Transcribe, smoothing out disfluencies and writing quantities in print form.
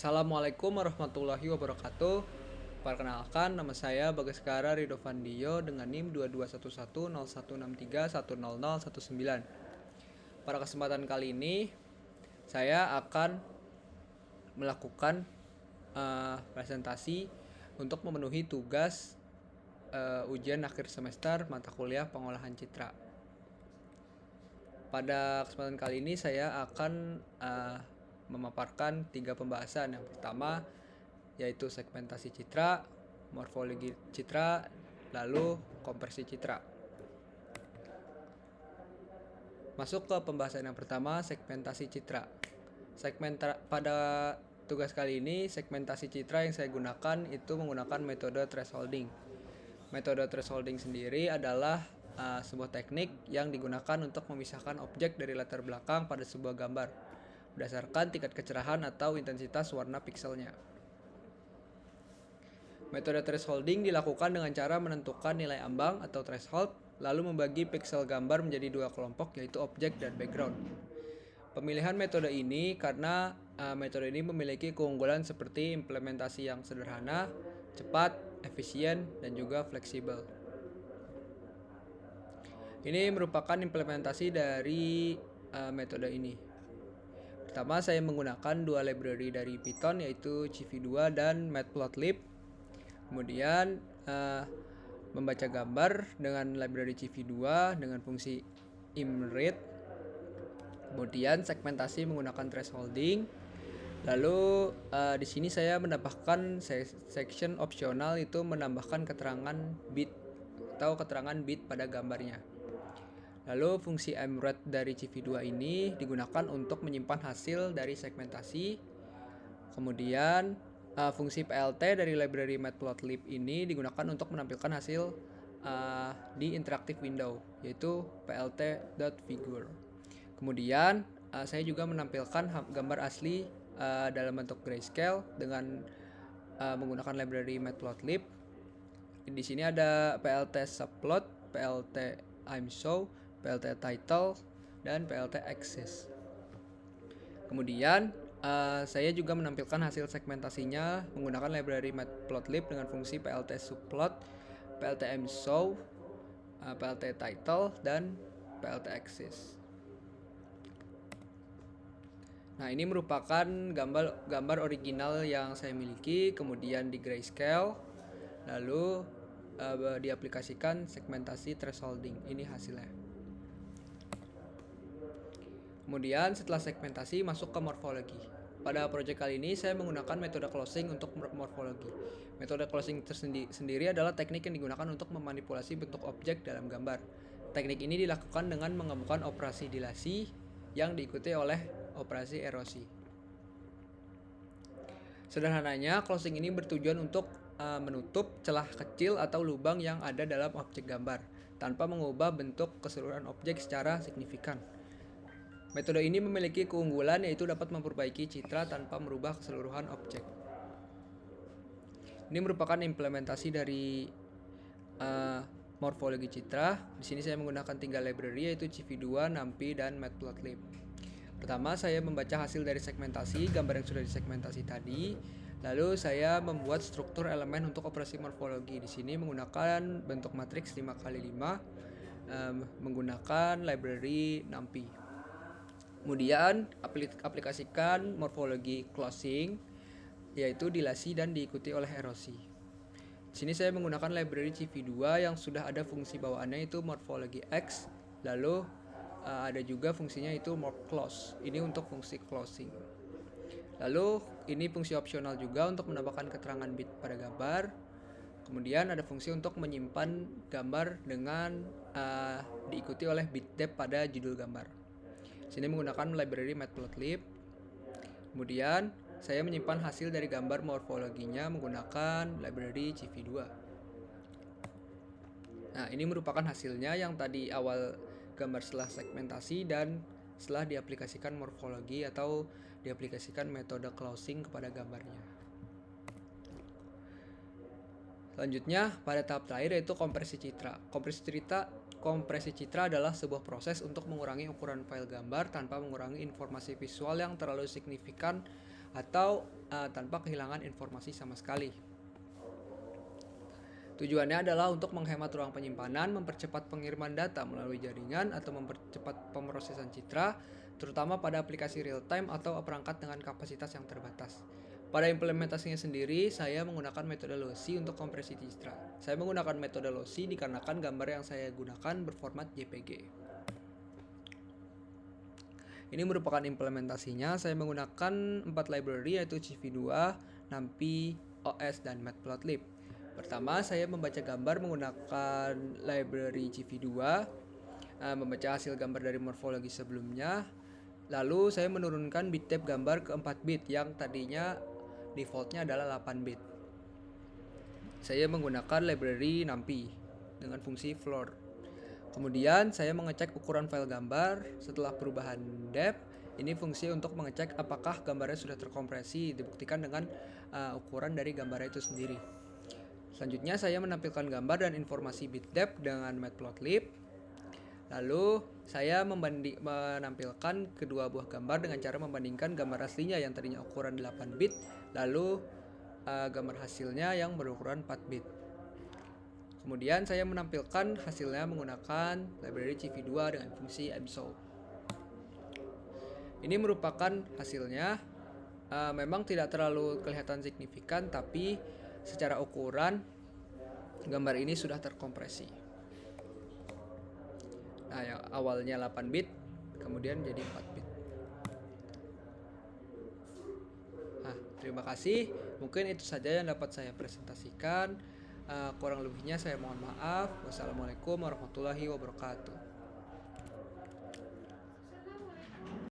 Assalamualaikum warahmatullahi wabarakatuh. Perkenalkan, nama saya Bagaskara Ridho Fandio dengan NIM 22110163100119. Pada kesempatan kali ini, saya akan melakukan presentasi untuk memenuhi tugas ujian akhir semester mata kuliah pengolahan citra. Pada kesempatan kali ini saya akan memaparkan 3 pembahasan. Yang pertama yaitu segmentasi citra, morfologi citra, lalu kompresi citra. Masuk ke pembahasan yang pertama, segmentasi citra. Pada tugas kali ini, segmentasi citra yang saya gunakan itu menggunakan metode thresholding. Metode thresholding sendiri adalah sebuah teknik yang digunakan untuk memisahkan objek dari latar belakang pada sebuah gambar berdasarkan tingkat kecerahan atau intensitas warna pikselnya. Metode thresholding dilakukan dengan cara menentukan nilai ambang atau threshold, lalu membagi piksel gambar menjadi 2 kelompok, yaitu objek dan background. Pemilihan metode ini karena metode ini memiliki keunggulan seperti implementasi yang sederhana, cepat, efisien, dan juga fleksibel. Ini merupakan implementasi dari metode ini. Pertama, saya menggunakan 2 library dari Python, yaitu CV2 dan Matplotlib. Kemudian membaca gambar dengan library CV2 dengan fungsi imread. Kemudian segmentasi menggunakan thresholding. Lalu di sini saya menambahkan section opsional, itu menambahkan keterangan bit atau keterangan bit pada gambarnya. Lalu fungsi imread dari CV2 ini digunakan untuk menyimpan hasil dari segmentasi. Kemudian fungsi PLT dari library Matplotlib ini digunakan untuk menampilkan hasil di interactive window, yaitu plt.figure. Kemudian saya juga menampilkan gambar asli dalam bentuk grayscale dengan menggunakan library Matplotlib. Di sini ada plt subplot, plt imshow, plt title, dan plt axis. Kemudian saya juga menampilkan hasil segmentasinya menggunakan library Matplotlib dengan fungsi plt subplot, plt imshow, plt title, dan plt axis. Nah, ini merupakan gambar original yang saya miliki, kemudian di grayscale, lalu diaplikasikan segmentasi thresholding. Ini hasilnya. Kemudian setelah segmentasi, masuk ke morfologi. Pada proyek kali ini saya menggunakan metode closing untuk morfologi. Metode closing sendiri adalah teknik yang digunakan untuk memanipulasi bentuk objek dalam gambar. Teknik ini dilakukan dengan menggabungkan operasi dilasi yang diikuti oleh operasi erosi. Sederhananya, closing ini bertujuan untuk menutup celah kecil atau lubang yang ada dalam objek gambar tanpa mengubah bentuk keseluruhan objek secara signifikan. Metode ini memiliki keunggulan, yaitu dapat memperbaiki citra tanpa merubah keseluruhan objek. Ini merupakan implementasi dari morfologi citra. Di sini saya menggunakan 3 library, yaitu CV2, NumPy, dan Matplotlib. Pertama, saya membaca hasil dari segmentasi gambar yang sudah disegmentasi tadi. Lalu saya membuat struktur elemen untuk operasi morfologi. Di sini menggunakan bentuk matriks 5x5 menggunakan library NumPy. Kemudian aplikasikan morfologi closing, yaitu dilasi dan diikuti oleh erosi. Di sini saya menggunakan library CV2 yang sudah ada fungsi bawaannya, itu morfologi X, lalu ada juga fungsinya itu morph close. Ini untuk fungsi closing. Lalu ini fungsi opsional juga untuk menambahkan keterangan bit pada gambar. Kemudian ada fungsi untuk menyimpan gambar dengan diikuti oleh bit depth pada judul gambar. Sini menggunakan library Matplotlib. Kemudian saya menyimpan hasil dari gambar morfologinya menggunakan library CV2. Nah, ini merupakan hasilnya yang tadi awal gambar setelah segmentasi dan setelah diaplikasikan morfologi atau diaplikasikan metode closing kepada gambarnya. Selanjutnya, pada tahap terakhir yaitu kompresi citra. Kompresi citra adalah sebuah proses untuk mengurangi ukuran file gambar tanpa mengurangi informasi visual yang terlalu signifikan atau tanpa kehilangan informasi sama sekali. Tujuannya adalah untuk menghemat ruang penyimpanan, mempercepat pengiriman data melalui jaringan, atau mempercepat pemrosesan citra, terutama pada aplikasi real-time atau perangkat dengan kapasitas yang terbatas. Pada implementasinya sendiri, saya menggunakan metode Lossy untuk kompresi citra. Saya menggunakan metode Lossy dikarenakan gambar yang saya gunakan berformat JPG. Ini merupakan implementasinya. Saya menggunakan 4 library yaitu CV2, NumPy, OS, dan Matplotlib. Pertama, saya membaca gambar menggunakan library CV2, membaca hasil gambar dari morfologi sebelumnya. Lalu saya menurunkan bit depth gambar ke 4 bit yang tadinya defaultnya adalah 8 bit. Saya menggunakan library NumPy dengan fungsi floor. Kemudian saya mengecek ukuran file gambar setelah perubahan depth. Ini fungsi untuk mengecek apakah gambarnya sudah terkompresi, dibuktikan dengan ukuran dari gambarnya itu sendiri. Selanjutnya saya menampilkan gambar dan informasi bit depth dengan Matplotlib. Lalu saya menampilkan kedua buah gambar dengan cara membandingkan gambar aslinya yang tadinya ukuran 8 bit, lalu gambar hasilnya yang berukuran 4 bit. Kemudian saya menampilkan hasilnya menggunakan library CV2 dengan fungsi absolve. Ini merupakan hasilnya, memang tidak terlalu kelihatan signifikan, tapi secara ukuran gambar ini sudah terkompresi. Nah, yang awalnya 8 bit kemudian jadi 4 bit. Nah, terima kasih. Mungkin itu saja yang dapat saya presentasikan. Kurang lebihnya saya mohon maaf. Wassalamualaikum warahmatullahi wabarakatuh.